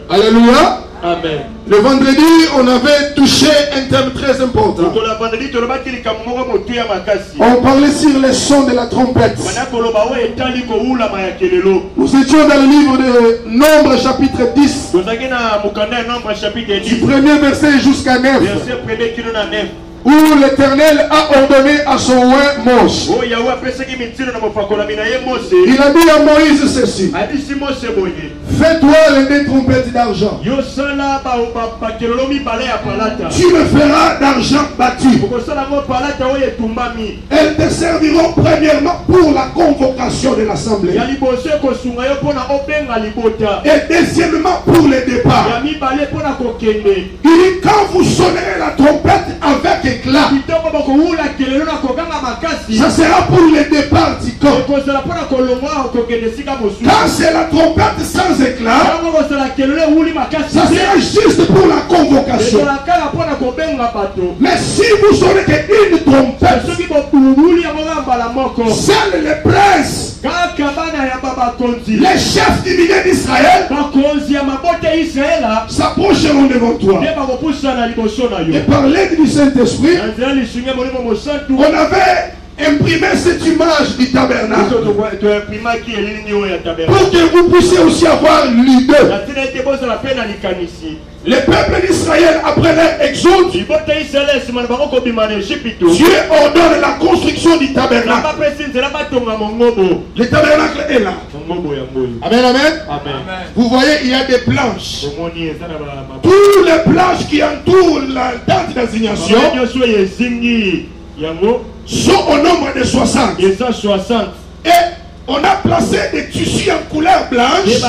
Alléluia. Amen. Le vendredi, on avait touché un thème très important. On parlait sur les sons de la trompette. Nous étions dans le livre de Nombre chapitre 10. Du premier verset jusqu'à 9. Où l'Éternel a ordonné à son roi Mose. Il a dit à Moïse ceci. Fais-toi des trompettes d'argent. Tu le feras d'argent battu. Elles te serviront premièrement pour la convocation de l'assemblée. Et deuxièmement pour les départs. Il dit quand vous sonnerez la trompette avec éclat, ça sera pour les départs du camp. Quand c'est la trompette sans éclat, ça sera juste pour la convocation. Mais si vous sonnez qu'une trompette, seuls les princes, les chefs du milieu d'Israël s'approcheront devant toi. Et par l'aide du Saint-Esprit, on avait imprimé cette image du tabernacle pour que vous puissiez aussi avoir l'idée. Le peuple d'Israël, après leur exode, Dieu ordonne la construction du tabernacle. Le tabernacle est là. Amen, amen. Vous voyez, il y a des planches. Tous les planches qui entourent la tente d'assignation sont au nombre de 60. Et on a placé des tissus en couleur blanche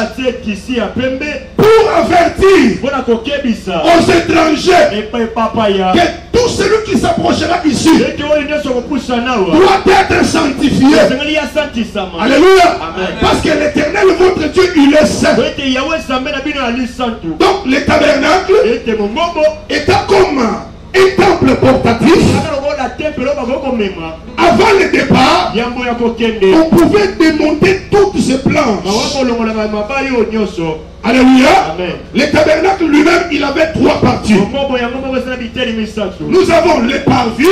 pour avertir aux étrangers que tout celui qui s'approchera ici doit être sanctifié. Alléluia. Parce que l'Éternel, votre Dieu, il est saint. Donc le tabernacle étant comme un temple portatif, avant le départ, on pouvait démonter toutes ces planches. Alléluia. Le tabernacle lui-même, il avait 3 parties. Nous avons le parvis,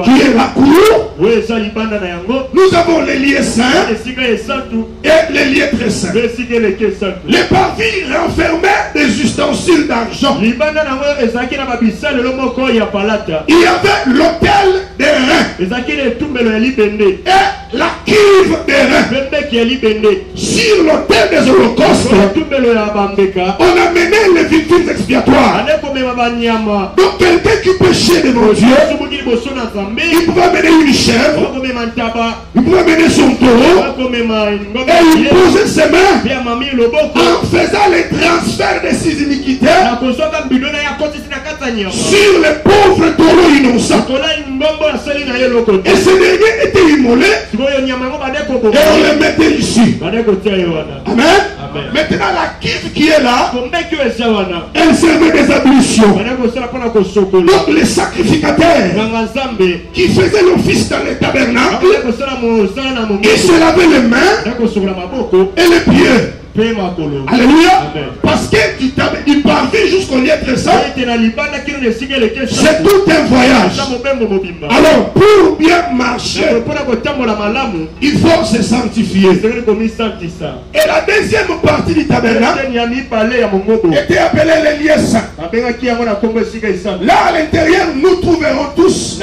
qui est la cour. Nous avons les lieux saints et les lieux très saints. Le parvis renfermait des ustensiles d'argent. Il y avait l'autel des reins et la cuve des reins. Sur l'autel des holocaustes, on a mené les victimes expiatoires. Donc quelqu'un qui péchait devant Dieu, il pouvait mener une chèvre, il pouvait mener son taureau, et il posait ses mains en faisant les transferts de ses iniquités sur les pauvres taureaux innocents. Et ce dernier était immolé et on le mettait ici. Amen. Maintenant la cuve qui est là, elle servait des ablutions. Donc les sacrificateurs qui faisaient l'office dans les tabernacles, ils se lavaient les mains et les pieds. Alléluia. Parce que du parvis jusqu'au lieu très saint, c'est tout un voyage. Alors pour bien marcher, il faut se sanctifier. Et la deuxième partie du tabernacle était appelée les lieux saints. Là à l'intérieur, nous trouverons tous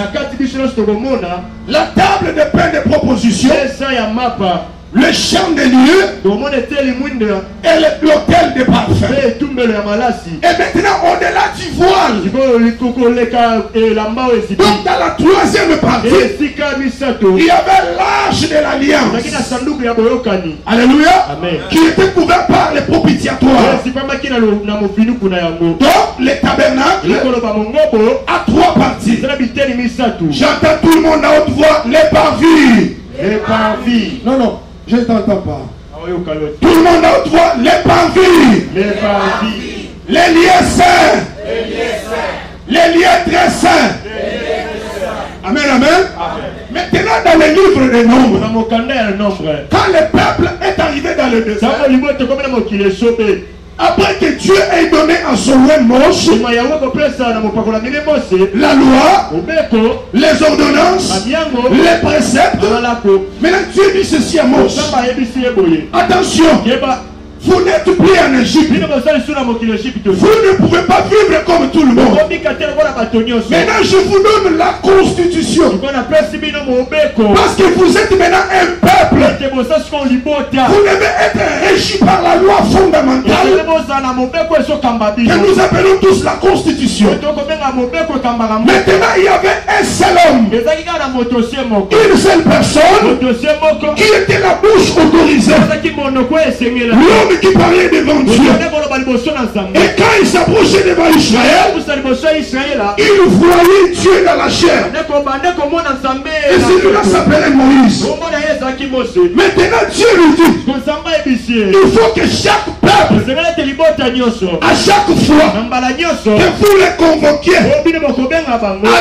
la table de pain de proposition, le champ des lieux et l'autel de parfum. Et maintenant au-delà du voile, donc dans la troisième partie, il y avait l'arche de l'alliance. Alléluia. Qui était couvert par les propitiatoires. Donc le tabernacle a 3 parties. J'entends tout le monde à haute voix, les parvis. Les parvis. Non, je ne t'entends pas. Tout le monde a haute voix, les parvis. Les lieux saints. Les lieux très saints. Amen, amen. Maintenant, dans les livres des nombres, quand le peuple est arrivé dans le désert, après que Dieu ait donné à son roi Moïse la loi, les ordonnances, les préceptes, maintenant Dieu dit ceci à Moïse: attention, vous n'êtes plus en Égypte. Vous ne pouvez pas vivre comme tout le monde. Maintenant, je vous donne la constitution. Parce que vous êtes maintenant un peuple. Vous devez être régi par la loi fondamentale que nous appelons tous la constitution. Maintenant, il y avait un seul homme, une seule personne qui était la bouche autorisée. L'homme qui parlait devant Dieu. Et quand il s'approchait devant Israël, il voyait Dieu dans la chair. Et celui-là s'appelait Moïse. Maintenant Dieu lui dit: il faut que chaque peuple, à chaque fois que vous les convoquiez à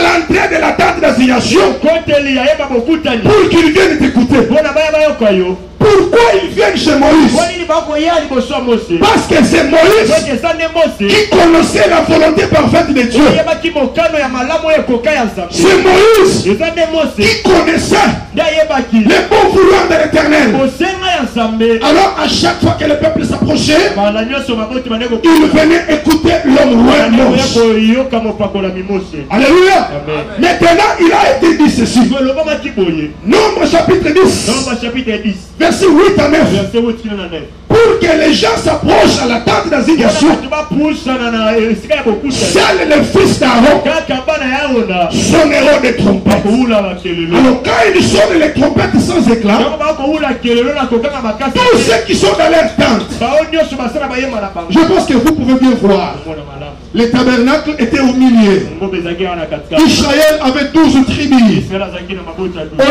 l'entrée de la tente d'assignation, pour qu'ils viennent t'écouter. Pourquoi ils viennent chez Moïse? Parce que c'est Moïse qui connaissait la volonté parfaite de Dieu. C'est Moïse qui connaissait le bon vouloir de l'Éternel. Alors à chaque fois que le peuple s'approchait, il venait écouter l'homme roi Moïse. Alléluia. Maintenant il a été dit ceci. Nombre chapitre 10. Verset 8 à 9. Pour que les gens s'approchent à la tente d'assignation, seul le fils d'Aaron sonneront des trompettes. Alors quand ils sonnent les trompettes sans éclat, tous ceux qui sont dans leur tente, je pense que vous pouvez bien voir, le tabernacle était au milieu. Israël avait 12 tribus. Au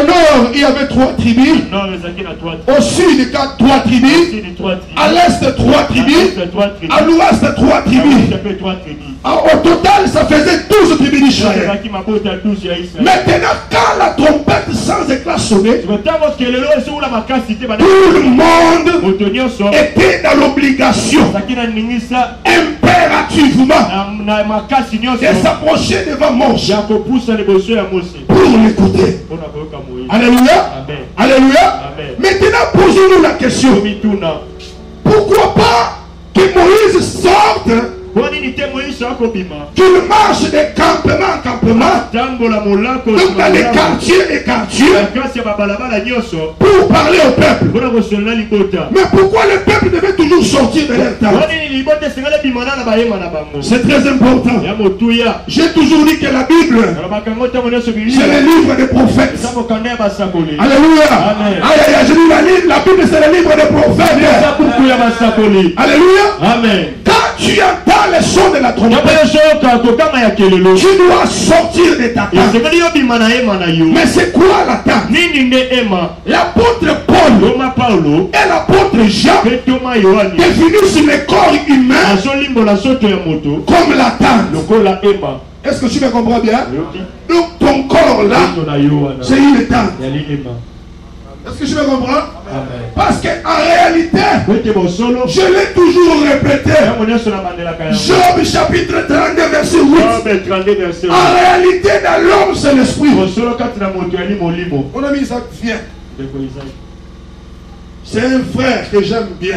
nord, il y avait 3 tribus. Au sud, 3 tribus. À l'est, 3 tribus. À l'ouest, 3 tribus. Au total, ça faisait 12 tribus d'Israël. Maintenant, quand la trompette sans éclat sonnait, tout le monde était dans l'obligation impérativement de s'approcher devant Moïse pour l'écouter. Alléluia. Alléluia. Maintenant, posons-nous la question: pourquoi pas que Moïse sorte, qu'il marche de campement en campement, donc dans les quartiers et quartiers, pour parler au peuple? Mais pourquoi le peuple devait toujours sortir de leur tente? C'est très important. J'ai toujours dit que la Bible, c'est le livre des prophètes. Alléluia. Je dis la Bible, c'est le livre des prophètes. Alléluia. Amen. Quand tu entends le son de la trompette, tu dois sortir de ta tente. Mais c'est quoi la tente? L'apôtre Paul et l'apôtre Jean définissent le corps humain comme la tente. Est-ce que tu me comprends bien? Donc ton corps là, c'est une tente. Est-ce que je me comprends? Parce qu'en réalité, je l'ai toujours répété, Job chapitre 32 verset 8, en réalité dans l'homme c'est l'esprit. Mon ami Isaac, viens. C'est un frère que j'aime bien.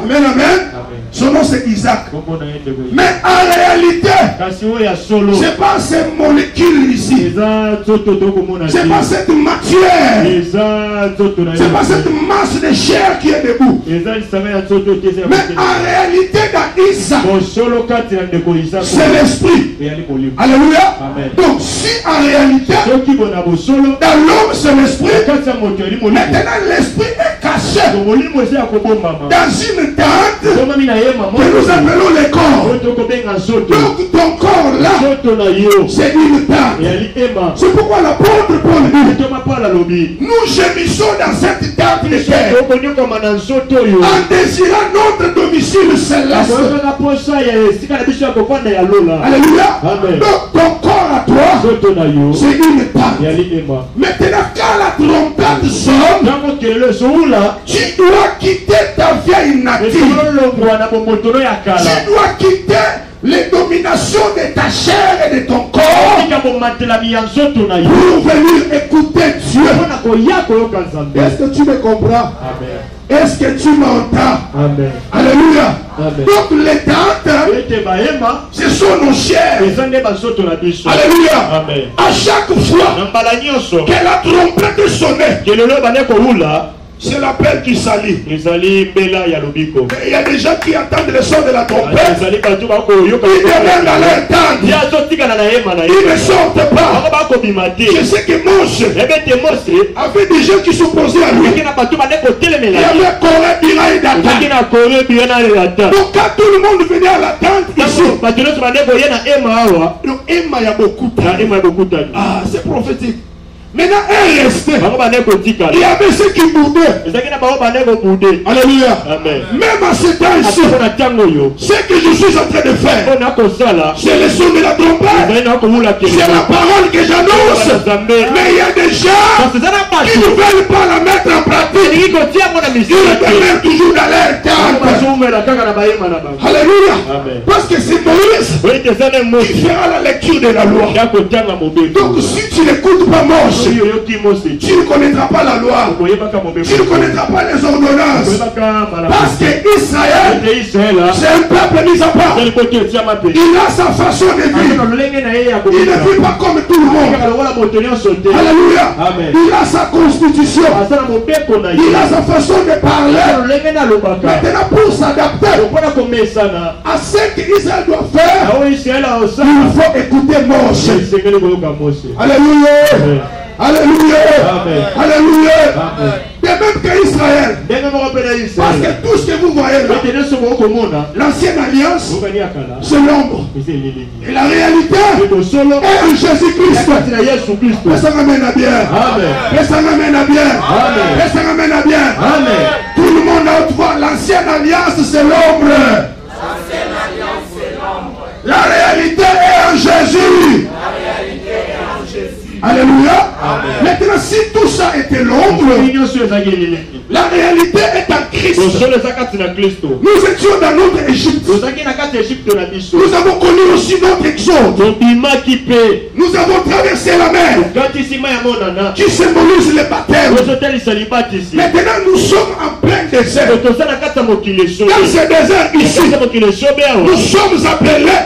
Amen, amen. Son nom c'est Isaac. Mais en réalité, c'est pas ces molécules ici. C'est pas cette matière. C'est pas cette masse de chair qui est debout. Mais en réalité, dans Isaac, c'est l'esprit. Alléluia. Donc si en réalité, dans l'homme c'est l'esprit, maintenant l'esprit est caché caché dans une tente que nous appelons les corps. Donc ton corps là, c'est une tente. C'est pourquoi l'apôtre Paul dit, nous gémissons dans cette tente de terre en désirant notre domicile céleste. Alléluia. Donc ton corps à toi, c'est une tente. Maintenant quand la trompette sonne, tu dois quitter ta vieille nature. Tu dois quitter les dominations de ta chair et de ton corps pour venir écouter Dieu. Est-ce que tu me comprends? Est-ce que tu m'entends? Alléluia. Donc les tentes, ce sont nos chairs. Alléluia. À chaque fois que la trompette sonnait, c'est l'appel qui s'allie. Il y a des gens qui attendent le son de la trompette. Ils demeurent dans leur tente. Ils ne sortent pas. Je sais que Moshe avait des gens qui s'opposaient à lui. Il y avait Corée, Bira et Dathan. Donc quand tout le monde venait à la tente ici, donc Emma, il y a beaucoup de temps. Ah, c'est prophétique. Maintenant, elle restait. Il y avait ceux qui boudaient. Alléluia. Même à ce temps-ci, ce que je suis en train de faire, c'est le son de la trompette. C'est la parole que j'annonce. Mais il y a des gens qui ne veulent pas la mettre en pratique. Ils demeurent toujours dans leur tente. Alléluia. Parce que c'est Moïse qui fera la lecture de la loi. Donc si tu n'écoutes pas Moïse, tu ne connaîtras pas la loi. Tu ne connaîtras pas les ordonnances. Parce que Israël, c'est un peuple mis à part. Il a sa façon de vivre. Il ne vit pas comme tout le monde. Alléluia. Il a sa constitution. Il a sa façon de parler. Maintenant, pour s'adapter à ce qu'Israël doit faire, il faut écouter Moshe. Alléluia. Alléluia. Alléluia. De même qu'Israël. Parce que tout ce que vous voyez là, l'ancienne alliance, c'est l'ombre. Et la réalité est en Jésus-Christ. Et ça ramène à bien. Et ça ramène à bien. Et ça ramène à bien. Tout le monde a haute voix. L'ancienne alliance, c'est l'ombre. La réalité est en Jésus. Alléluia. Maintenant, si tout ça était l'ombre, la réalité est en Christ. Nous étions dans notre Égypte. Nous avons connu aussi notre exode. Nous avons traversé la mer qui symbolise le baptême. Maintenant, nous sommes en plein désert. Dans ce désert ici, nous sommes appelés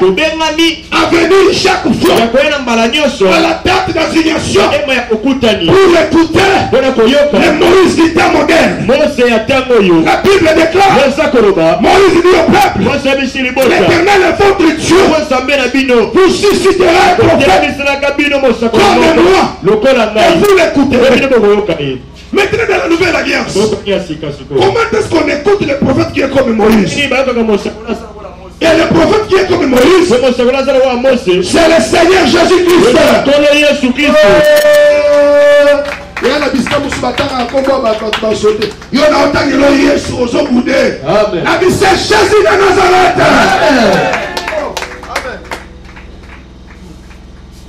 à venir chaque fois à la date d'assignation pour écouter les Moïse du temps moderne. La Bible déclare, Moïse dit au peuple, l'Éternel est votre Dieu, vous susciterez un prophète comme moi, et vous l'écoutez. Maintenant dans la nouvelle alliance, comment est-ce qu'on écoute le prophète qui est comme Moïse? Et le prophète qui est comme Moïse, c'est le Seigneur Jésus-Christ. Il y a la biscuit Mousbatara à Congo, il y a autant de loyers sur aux boudés. La biscuit Jésus de Nazareth.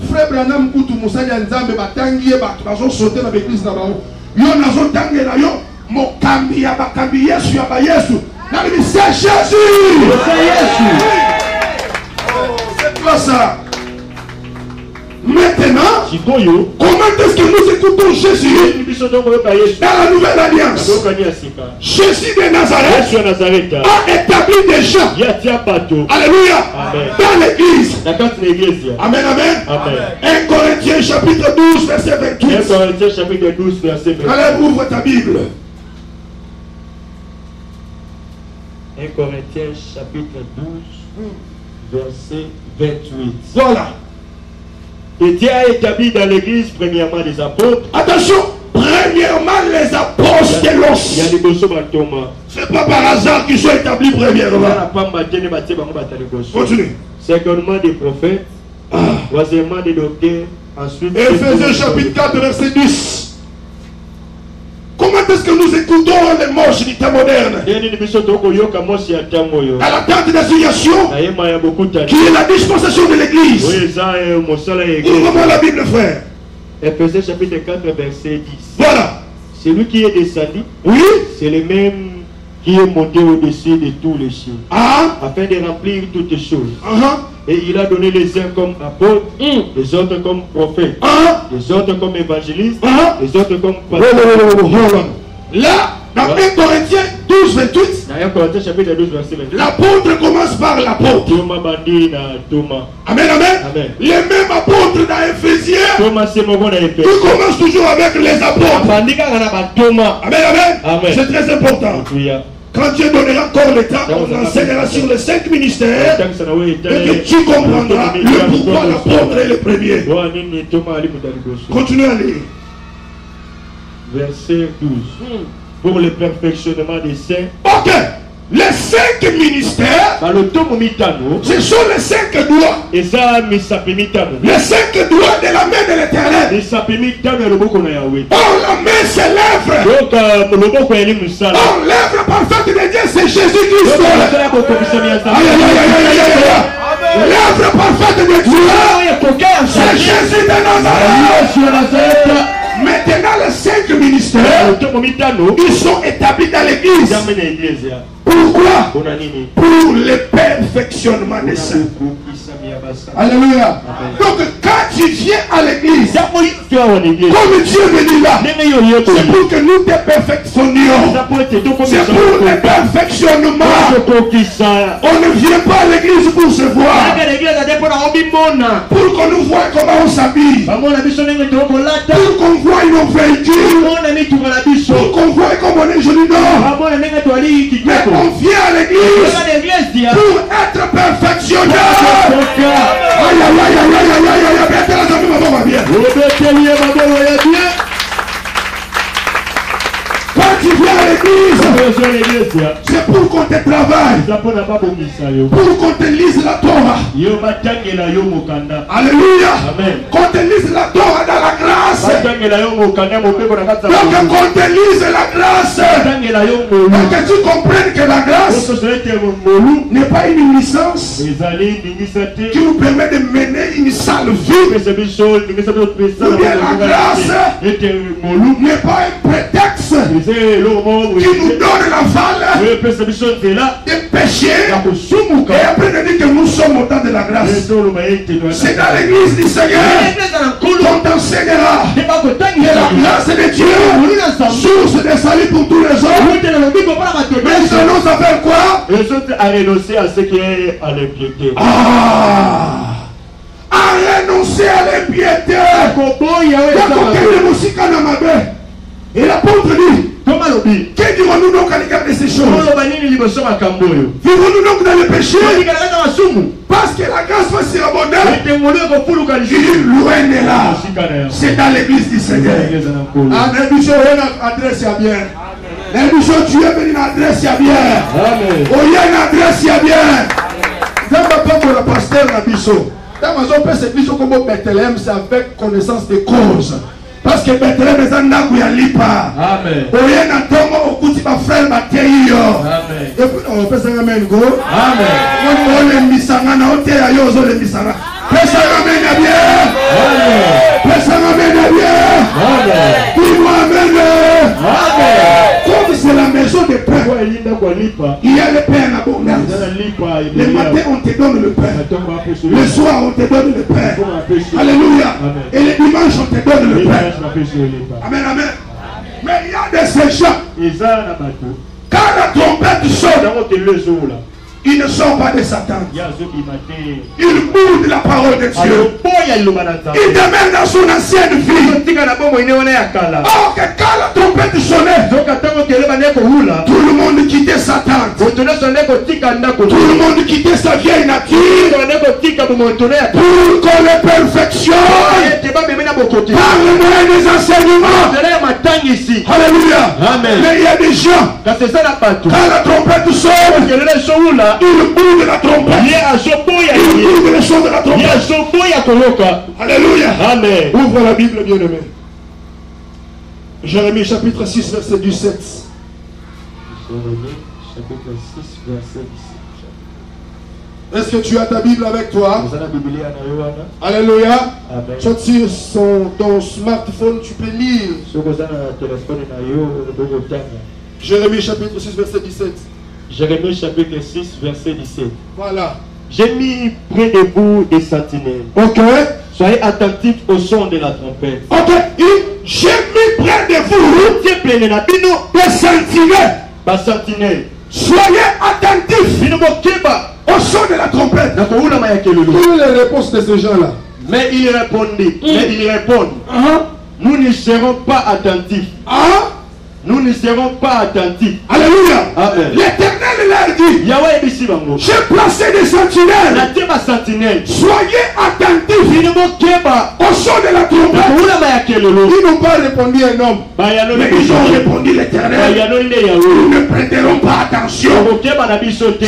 Frère Branham Koutou Moussa Nzambe batangi bazo sauter dans l'église là-bas. Yo nazo tangi na yo mokambi ya bakambi Yesu ya ba Yesu. La biscuit Jésus. C'est quoi ça? Maintenant, comment est-ce que nous écoutons Jésus dans la nouvelle alliance? Jésus de Nazareth a établi des gens. Alléluia. Dans l'église. Amen, amen. 1 Corinthiens chapitre 12 verset 28. 1 Corinthiens chapitre 12 verset 28. Allez, ouvre ta Bible. 1 Corinthiens chapitre 12 verset 28. Voilà. Et Dieu a établi dans l'église premièrement des apôtres. Attention, Premièrement, les apôtres. C'est pas par hasard qu'ils sont établis premièrement. Continue. Secondement des prophètes. Troisièmement des docteurs. Ensuite. Éphésiens chapitre 4, verset 10. Comment est-ce que nous écoutons les moches du temps moderne? À la date d'assignation, qui est la dispensation de l'église. Ouvrez-moi la Bible, frère. Éphésiens chapitre 4, verset 10. Voilà. Celui qui est descendu, oui, c'est le même qui est monté au-dessus de tous les cieux, afin de remplir toutes choses. Et il a donné les uns comme apôtres, les autres comme prophètes, les autres comme évangélistes, les autres comme pasteurs. Là, dans 1 Corinthiens 12, 28, l'apôtre commence par l'apôtre. Amen, amen. Les mêmes apôtres dans Éphésiens, ils commencent toujours avec les apôtres. Amen, amen. C'est très important. Quand Dieu donnera encore le temps, on enseignera sur les 5 ministères et que tu comprendras le pourquoi l'apôtre est le premier. Continuez à lire. Verset 12. Pour le perfectionnement des saints. Ok. Les 5 ministères, ce sont les 5 doigts. Les 5 doigts de la main de l'Éternel. Or la main c'est l'œuvre. Or l'œuvre parfaite de Dieu c'est Jésus-Christ. L'œuvre parfaite de Dieu c'est Jésus de Nazareth. Maintenant les 5 ministères, ils sont établis dans l'église. Pourquoi? Pour le perfectionnement des saints. Alléluia. Donc quand tu viens à l'église, comme Dieu me dit là, c'est pour que nous te perfectionnions. C'est pour le perfectionnement. On ne vient pas à l'église pour se voir, pour qu'on nous voit comment on s'habille, pour qu'on voit nos véhicules, pour qu'on voit comment on est joli. Non, mais on vient à l'église pour être perfectionné. Aïe, aïe, aïe, aïe, aïe, aïe, aïe, aïe, quand tu viens à l'église, c'est pour qu'on te travaille, pour qu'on te lise la Torah. Alléluia. Qu'on te lise la Torah dans la grâce. Donc qu'on te lise la grâce, pour que tu comprennes que la grâce n'est pas une licence qui nous permet de mener une sale vie. Ou bien la grâce n'est pas un prétexte qui nous donne la valeur de pécher et après de dire que nous sommes au temps de la grâce. C'est dans l'église du Seigneur qu'on t'enseignera que la grâce de Dieu, source de salut pour tous les hommes. Mais ils renoncent à faire quoi? Les autres à renoncer à ce qui est à l'impiété. À renoncer à l'impiété. Et l'apôtre dit, que dirons-nous donc à l'égard de ces choses? Vivons-nous donc dans le péché? Parce que la grâce va surabonder. Loin de là. C'est dans l'église du Seigneur. Amen. Adresse bien. Tu es venu adresse bien. Oh, il y a une adresse bien. Dans ma part pour le pasteur Nabiso. Dans ma zone, c'est plus comme Bethléem, c'est avec connaissance de cause. Parce que Bethléem est un naku ya lipa. Amen. Oye na tomo okuti ba frère Mateyo. Amen. Et puis on peut s'en amen go. Amen. On le misanga na ote ya yo zo le misanga. Pesa amen bien. Amen. Pesa amen bien. Amen. Dis-moi amen. Amen. Comme c'est la maison de pain, il y a le pain en abondance. Le matin on te donne le pain. Le soir on te donne le pain. Alléluia. Et le dimanche on te donne le pain. Amen, amen. Mais il y a de ces gens, quand la trompette sonne, il ne sort pas de Satan. Il bourde la parole de Dieu. Il demeure dans son ancienne vie. Or que quand la trompette sonnait, tout le monde quittait Satan. Tout le monde quittait sa vieille nature pour qu'on le perfectionne par le moyen des enseignements. Alléluia. Amen. Mais il y a des gens, quand la trompette sonne, ils bougent la trompette. Ils bougent les sons de la trompette. Alléluia. Amen. Ouvre la Bible, bien-aimé. Jérémie chapitre 6, verset 17. Jérémie chapitre 6, verset 17. Est-ce que tu as ta Bible avec toi? Alléluia. Amen. Sur ton smartphone, tu peux lire. Jérémie chapitre 6, verset 17. Jérémie chapitre 6, verset 17. Voilà. J'ai mis près de vous des sentinelles. Ok. Soyez attentifs au son de la trompette. Ok. J'ai mis près de vous des sentinelles. Soyez attentifs au son de la trompette. Quelle est la réponse de ces gens-là? Mais ils répondent. Nous ne serons pas attentifs. Nous ne serons pas attentifs. Alléluia. Amen. L'Éternel leur dit, j'ai placé des sentinelles. Soyez attentifs au son de la trompette. Ils n'ont pas répondu un homme, mais ils ont répondu l'Éternel. Ils ne prêteront pas attention.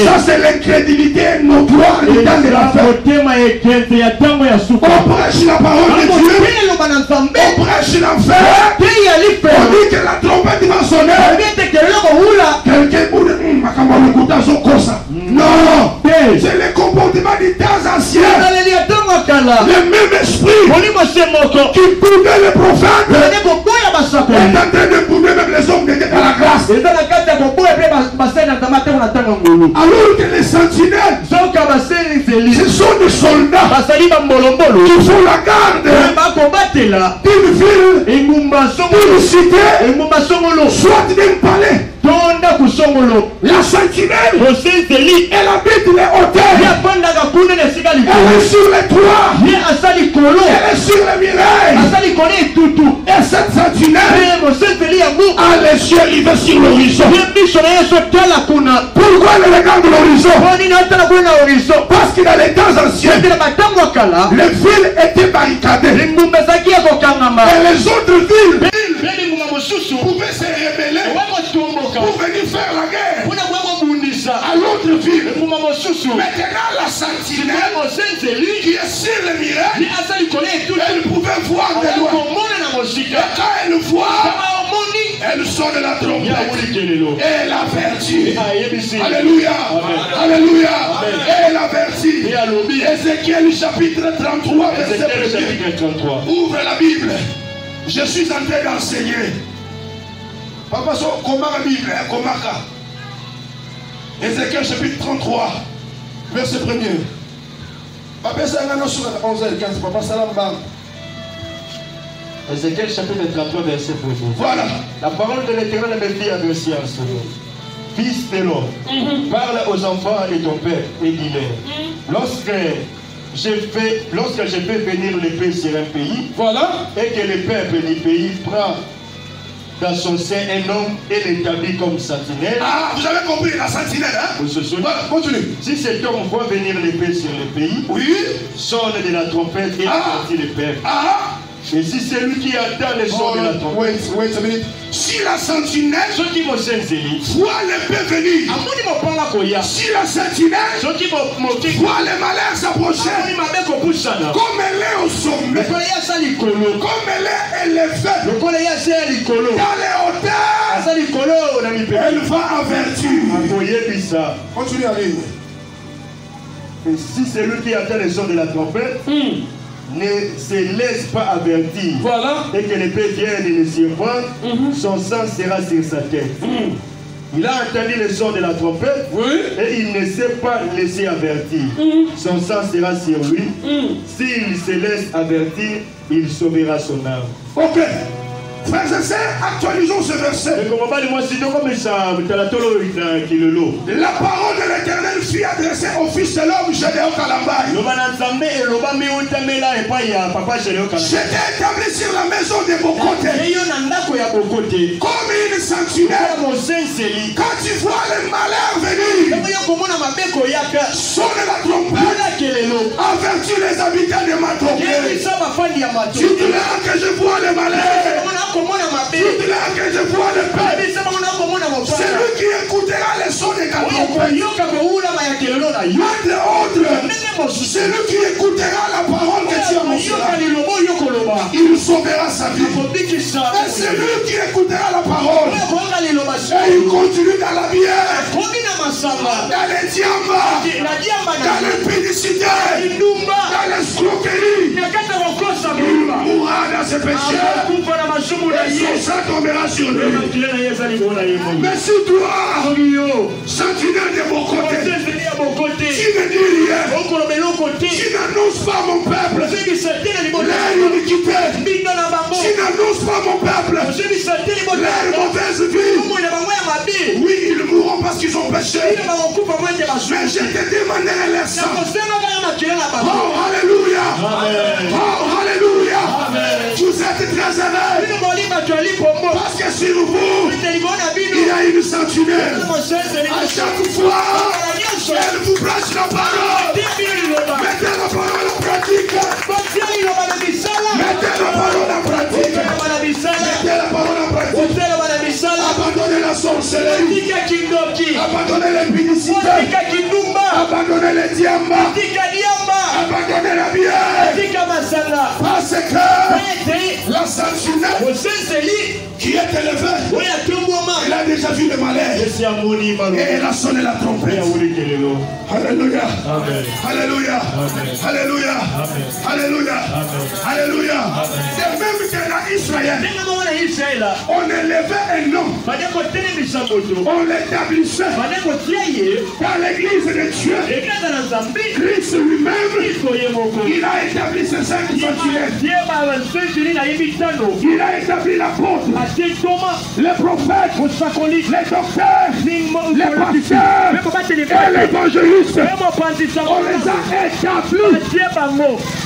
Ça, c'est l'incrédulité notoire du temps de la fête. On prêche la parole de Dieu. On prêche l'enfer. On dit que la trompette va sonner. Quelqu'un non, c'est le comportement des temps anciens. Le même esprit qui boudait les prophètes est en train de bouder même les hommes qui étaient à la grâce. Alors que les sentinelles, ce sont des soldats qui font la garde d'une ville, d'une cité, soit d'un palais. La sentinelle, elle habite les hauteurs. Elle est sur les toits. Elle est sur les murailles. Et cette sentinelle a les yeux rivés sur l'horizon. Pourquoi elle regarde l'horizon? Parce que dans les temps anciens, les villes étaient barricadées. Et les autres villes pouvaient se rébeller pour venir faire la guerre à l'autre ville. Maintenant la sentinelle qui est sur le miracle, elle pouvait voir de loin. Et quand elle voit, elle sonne la trompette et elle avertit. Alléluia. Alléluia. Et elle avertit. Ézéchiel chapitre 33 verset 1. Ouvre la Bible. Je suis en train d'enseigner. Papa, comment la Bible, comment ça? Ézéchiel chapitre 33, verset 1er. Papa, c'est un anneau sur 11 et 15. Papa, salam bam. Ézéchiel chapitre 33, verset 1er. Voilà. La parole de l'Éternel me dit adressée en ce nom. Fils de l'homme, parle aux enfants de ton père et dis-leur. Lorsque je fais venir l'épée sur un pays, voilà, et que le peuple du pays prend dans son sein un homme et l'établit comme sentinelle. Ah, vous avez compris la sentinelle, hein? Vous se souvenez? Voilà, continue. Si cet homme voit venir l'épée sur le pays, oui, sonne de la trompette et avertit le peuple. Et si c'est lui qui attend les sons de la trompette. Wait a minute. Si la sentinelle voit l'épée venir, si la sentinelle voit les malheurs s'approcher, comme elle est au sommet, comme elle est élevée dans les hauteurs, elle va avertir. Continue à lire. Et si c'est lui qui attend les sons de la trompette, ne se laisse pas avertir, voilà, et que l'épée vienne et le surprendre, son sang sera sur sa tête. Il a entendu le son de la trompette, oui, et il ne s'est pas laissé avertir. Son sang sera sur lui. S'il se laisse avertir, il sauvera son âme. Ok. Frères et sœurs, actualisons ce verset. La parole de l'Éternel fut adressée au fils de l'homme, Gédéon Kalambaï. J'étais établi sur la maison de mon côté, comme une sentinelle. Quand tu vois les malheurs venir, sonne la trompette, avertis les habitants de Mato. Tu diras que je vois les malheurs. Tu te voit le Père. C'est lui qui écoutera les sons des trompette. Entre autres, c'est lui qui écoutera la parole que tu annonceras. Il sauvera sa vie. Et c'est lui qui écoutera la parole. Et il continue dans la bière, dans les diamants, dans l'impudicité, dans l'escroquerie. Il mourra dans ses péchés. Et son sang tombera sur lui. Mais si toi, sentinelle de mon côté, tu ne dis rien, tu n'annonces pas mon peuple l'iniquité, tu n'annonces pas mon peuple leur mauvaise vie. Oui, ils mourront parce qu'ils ont péché, mais je te demanderai leur sang. Oh, alléluia. Oh, alléluia. Vous êtes très heureux parce que sur vous il y a une sentinelle. À chaque fois elle vous prêche la parole, mettez la parole en pratique. Mettez la parole en pratique. Mettez la parole en pratique. Abandonnez la sorcellerie, abandonnez l'impudicité, abandonnez les diamants, abandonnez la bière. Parce que la sentinelle qui est élevée, elle a déjà vu le malheur et elle a sonné la trompette. Alléluia. Alléluia. Alléluia. Alléluia. Alléluia. Et même que Israël, on élevait un homme, on l'établissait dans l'église de Dieu. Christ lui-même, il a établi ses cinq sentinelles. Il a établi l'apôtre, les prophètes, les docteurs, les pasteurs et les évangélistes. On les a établis.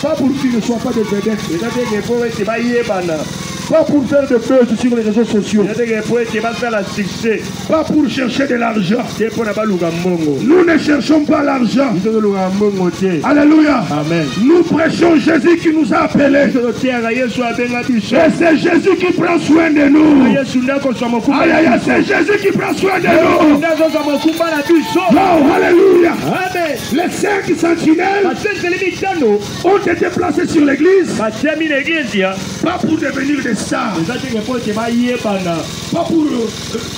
Pas pour qu'ils ne soient pas des vedettes. Pas pour faire de buzz sur les réseaux sociaux. Pas pour chercher de l'argent. Nous ne cherchons pas l'argent. Alléluia. Amen. Nous prêchons Jésus qui nous a appelés. Et c'est Jésus qui prend soin de nous. Aïe, aïe, c'est Jésus qui prend soin de nous. Oh, alléluia. Amen. Les cinq sentinelles ont été placés sur l'église. Pas pour devenir des stars. Pas pour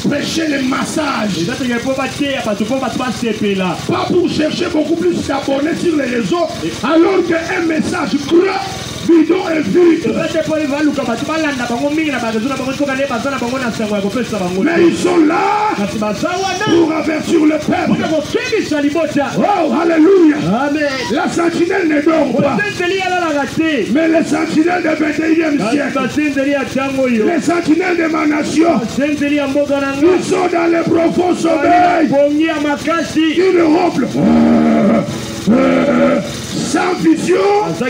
prêcher les massages. Pas pour chercher beaucoup plus d'abonnés sur les réseaux. Alors qu'un message croit bidon et vide. Mais ils sont là pour avertir le peuple. Oh, alléluia. Amen. La sentinelle ne dort pas. Mais les sentinelles du 21e siècle, les sentinelles de ma nation, ils sont dans les profonds sommeils. Ils ronflent. Sans vision, sans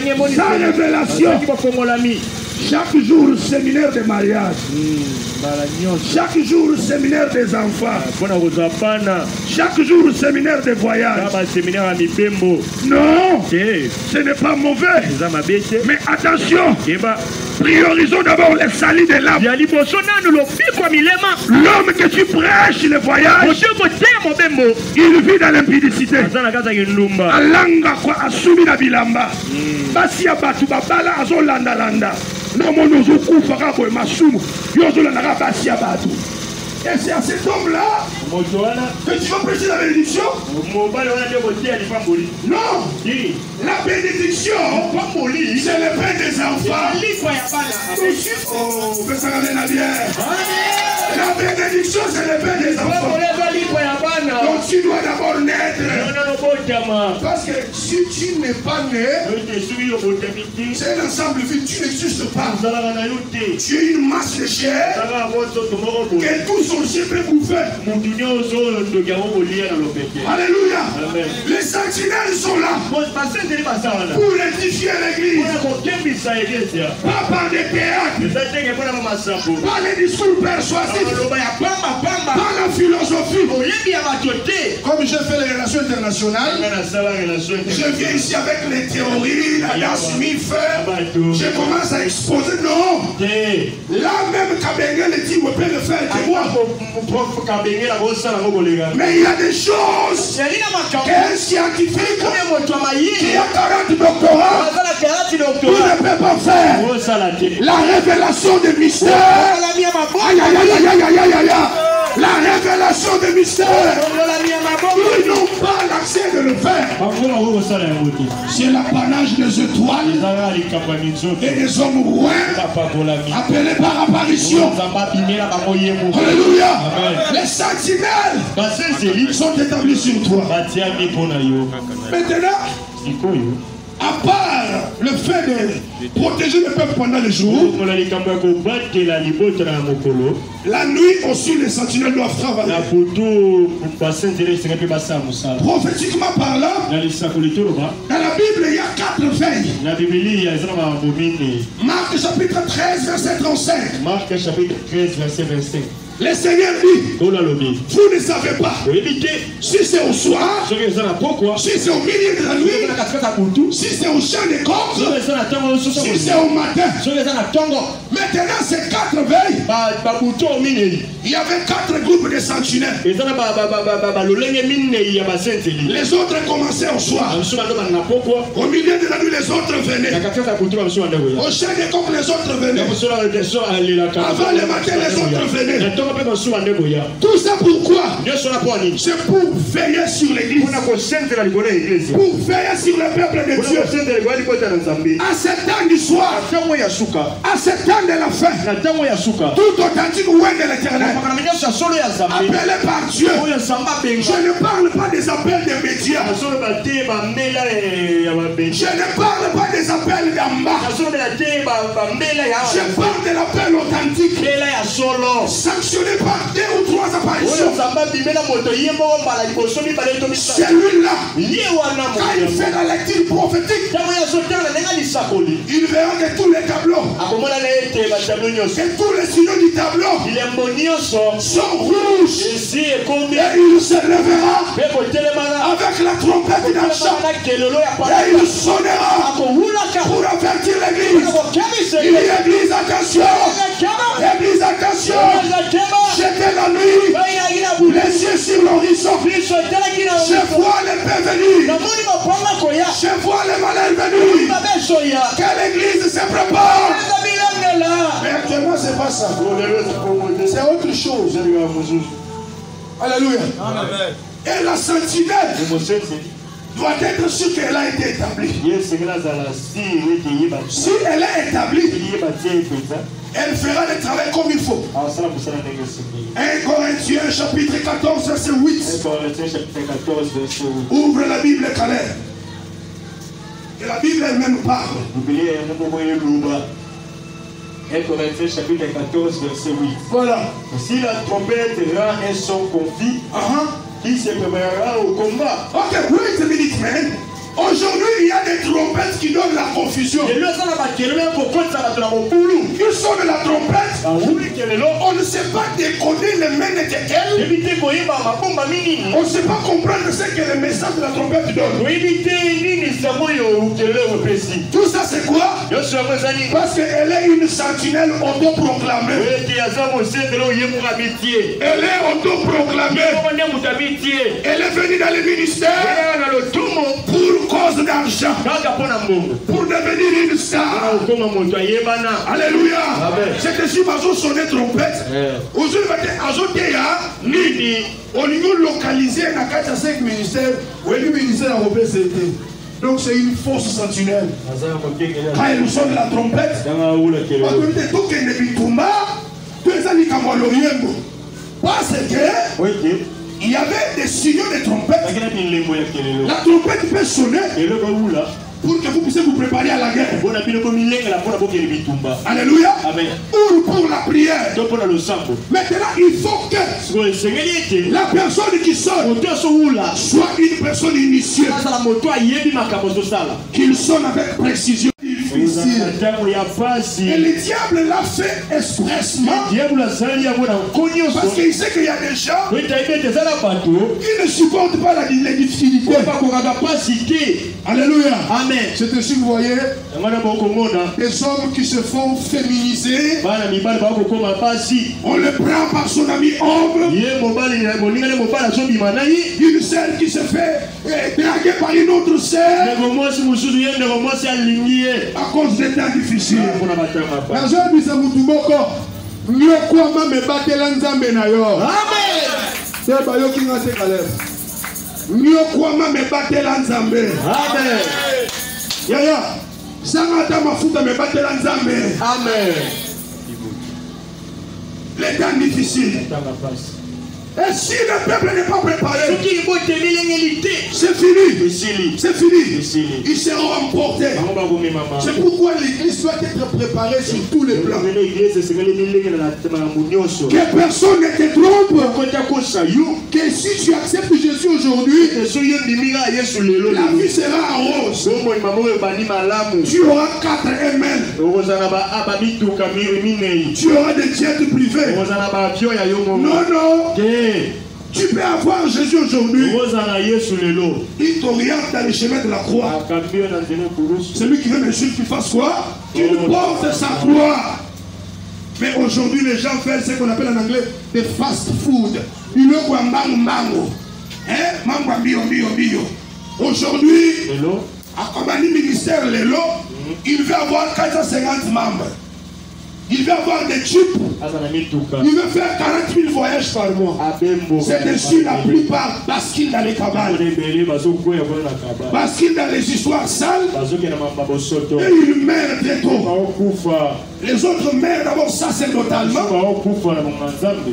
révélation. Chaque jour, séminaire de mariage. Chaque jour, séminaire des enfants. Chaque jour, séminaire de voyage. Non, ce n'est pas mauvais. Mais attention, priorisons d'abord les salis de l'âme. L'homme que tu prêches le voyage, il vit dans l'impudicité. Alanga kwa asumi na bilamba. Basi ya batu babala azolanda landa. Namono zokufa kako masumu. Yozolanda ka basi ya batu. Et c'est à cet homme-là que tu vas prêcher la bénédiction. Non. La bénédiction, c'est le pain des enfants. Oh, la bénédiction, c'est le pain des enfants. Donc tu dois d'abord naître. Parce que si tu n'es pas né, c'est un ensemble vide, tu n'existes pas. Tu es une masse de chair que tout sorcier peut bouffer. Alléluia. Les sentinelles sont là pour édifier l'église. Pas par des théâtres, par les discours persuasifs, par la philosophie. Comme je fais les relations internationales, je viens ici avec les théories, la danse mi-fait, je commence à exposer. Non, là même Kabengele dit, on peut le faire que moi. Mais il y a des choses qu'un scientifique qui a 40 doctorats ne peut pas faire. La révélation des mystères. Aïe, aïe, aïe, aïe, aïe, aïe, aïe. La révélation des mystères. Ils n'ont pas l'accès de le faire. C'est l'apanage des étoiles et des hommes rois appelés par apparition. Alléluia. Les sentinelles sont établis sur toi. Maintenant, à part le fait de protéger le peuple pendant le jour, la nuit aussi les sentinelles doivent travailler. Prophétiquement parlant, dans la Bible il y a 4 veilles. Marc chapitre 13 verset 35. Marc chapitre 13 verset 25. Le Seigneur dit, vous ne savez pas si c'est au soir, si c'est au milieu de la nuit, si c'est au champ des corps, si c'est au matin. Maintenant, ces 4 veilles, il y avait 4 groupes de sentinelles. Les autres commençaient au soir. Au milieu de la nuit, les autres venaient. Au champ des corps, les autres venaient. Avant le matin, les autres venaient. Tout ça pourquoi? C'est pour veiller sur l'église. Pour veiller sur le peuple de Dieu. À ce temps du soir, à ce temps de la fin, tout authentique ouin de l'éternel, appelé par Dieu. Je ne parle pas des appels des médias. Je ne parle pas des appels d'en bas. Je parle de l'appel authentique, sanctionné par 2 ou 3 apparitions. Celui-là, quand il fait la lecture prophétique, il verra que tous les tableaux, que tous les signaux du tableau sont rouges. Et il se lèvera avec la trompette d'un chant. Et il sonnera pour avertir l'église. Il dit église, attention. Église, attention. J'étais la nuit, les yeux sur l'horizon. Je vois les paix venir. Je vois les malins venir. Que l'église se prépare. Mais actuellement, c'est pas ça. C'est autre chose. Alléluia. Et la sentinelle doit être sûre qu'elle a été établie. Si elle est établie, elle fera le travail comme il faut. 1 Corinthiens chapitre 14 verset 8. Ouvre la Bible, Calais. Et la Bible elle-même parle. 1 Corinthiens chapitre 14 verset 8. Voilà. Si la trompette rend un son confit, qui se préparera au combat. Ok, wait a minute, man. Aujourd'hui, il y a des trompettes qui donnent la confusion. Ils sonnent la trompette. On ne sait pas décoder les mains de quelqu'un. On ne sait pas comprendre ce que le message de la trompette donne. Tout ça, c'est quoi? Parce qu'elle est une sentinelle autoproclamée. Elle est autoproclamée. Elle est venue dans le ministère pour cause d'argent, pour devenir une star. Alléluia. C'était si Bazo sonnait trompette. Aujourd'hui, au niveau localisé, il y a 5 ministères. Où est le ministère européen? Donc c'est une fausse sentinelle. Quand elle sonne la trompette, parce que il y avait des signaux de trompette. La trompette peut sonner pour que vous puissiez vous préparer à la guerre. Alléluia. Amen. Ou pour la prière. Maintenant, il faut que la personne qui sonne soit une personne initiée. Qu'il sonne avec précision. Il difficile. Et le diable l'a fait expressement. Parce qu'il sait qu'il y a des gens qui ne supportent pas les difficultés. Alléluia. Amen. C'est ainsi que vous voyez des hommes qui se font féminiser. On le prend par son ami homme. Une sœur qui se fait draguer par une autre sœur à cause des temps difficiles. Les temps difficiles. Et si le peuple n'est pas préparé, c'est fini. C'est fini. Ils seront emportés. C'est pourquoi l'église doit être préparée sur tous les plans. Que personne ne te trompe. Que si tu acceptes Jésus aujourd'hui, la vie sera rose. Tu auras 4 amen. Tu auras des jets privés. Non. Tu peux avoir Jésus aujourd'hui. Il t'oriente dans le chemin de la croix. Celui qui veut Jésus qui fasse quoi? Qu'il porte sa croix. Mais aujourd'hui, les gens font ce qu'on appelle en anglais des fast food. Il veut quoi? Mango. Mango bio. Aujourd'hui, à Combani ministère Lelo, il veut avoir 450 membres. Il veut avoir des tubes. Il veut faire 40 000 voyages par mois. C'est dessus la plupart basculent dans les cabanes. Basculent dans les histoires sales. Et ils meurent très tôt. Les autres meurent d'abord sacerdotalement.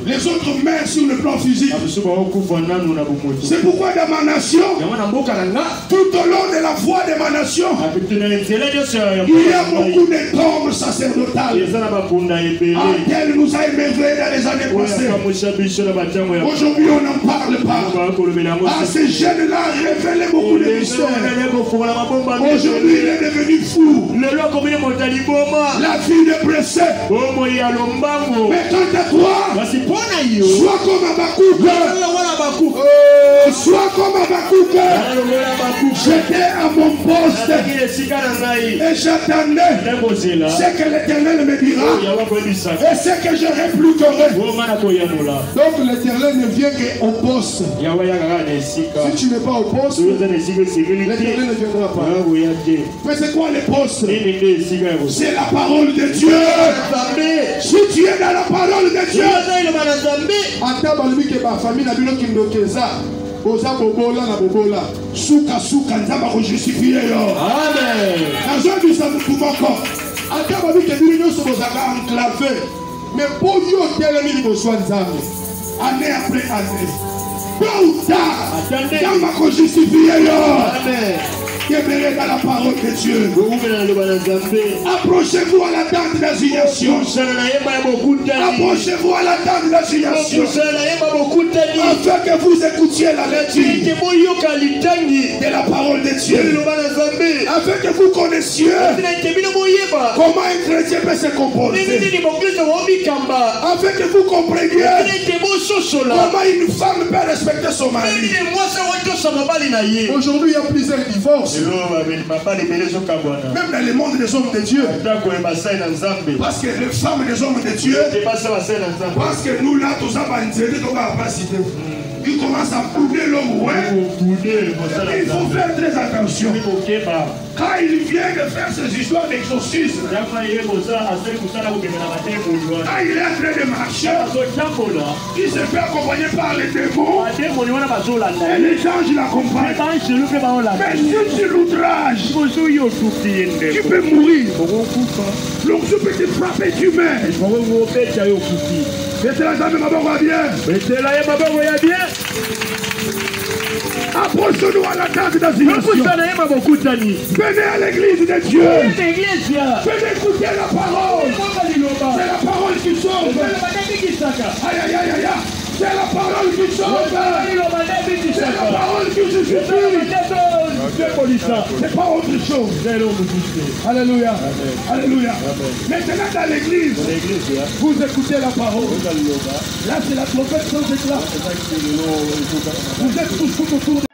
Les autres meurent sur le plan physique. C'est pourquoi dans ma nation, tout au long de la voie de ma nation, il y a beaucoup de tombes sacerdotales. Tel nous a émerveillés dans les années passées. Aujourd'hui, on n'en parle pas. Ces jeunes-là révèlent beaucoup de mystères. Aujourd'hui, il est devenu fou. La vie de blessé. Mais quant à toi, sois comme Habakkuk. Sois comme Habakkuk. J'étais à mon poste et j'attendais ce que l'Éternel me dira et ce que je répliquerai. Donc l'Éternel ne vient qu'au poste. Si tu n'es pas au poste, l'Éternel ne viendra pas. Mais c'est quoi les postes? C'est la parole de Dieu. Si tu es dans la parole de Dieu, Souka nzamba ko justifier yo. Amen. Nazo bisa mukuboko. Ata babi ke bino nyoso bozaka enclavé. Mais pour yo telemi liboso nzambe. Année après année. Tôt ou tard, nzamba ko justifier yo. Amen. Demeurez dans la parole de Dieu. Approchez-vous à la tente d'assignation. Approchez-vous à la tente d'assignation. Afin que vous écoutiez la lecture de la parole de Dieu. Afin que vous connaissiez comment un chrétien peut se comporter. Afin que vous compreniez comment une femme peut respecter son mari. Aujourd'hui, il y a plusieurs divorces. Même dans le monde des hommes de Dieu. Parce que les femmes des hommes de Dieu, parce que nous là, tous ça va il commence à couper l'homme. Il faut faire très attention. Quand il vient de faire ces histoires d'exorcisme, quand il est en train de marcher, il se fait accompagner par les démons et les anges l'accompagnent. Mais si tu l'outrages, tu peux mourir. Donc tu peux te frapper, tu meurs. Mettez la jambe, ma bonne bien. Approche-nous à la tente d'assignation. Venez à l'église de Dieu. Venez écouter la parole. C'est la parole qui sauve. Aïe, aïe, aïe, aïe. C'est la parole qui sauve. C'est la parole qui justifie. C'est pas autre chose. Alléluia. Alléluia. Maintenant dans l'église, vous écoutez la parole. Là c'est la trompette sans éclat. Vous êtes tous autour de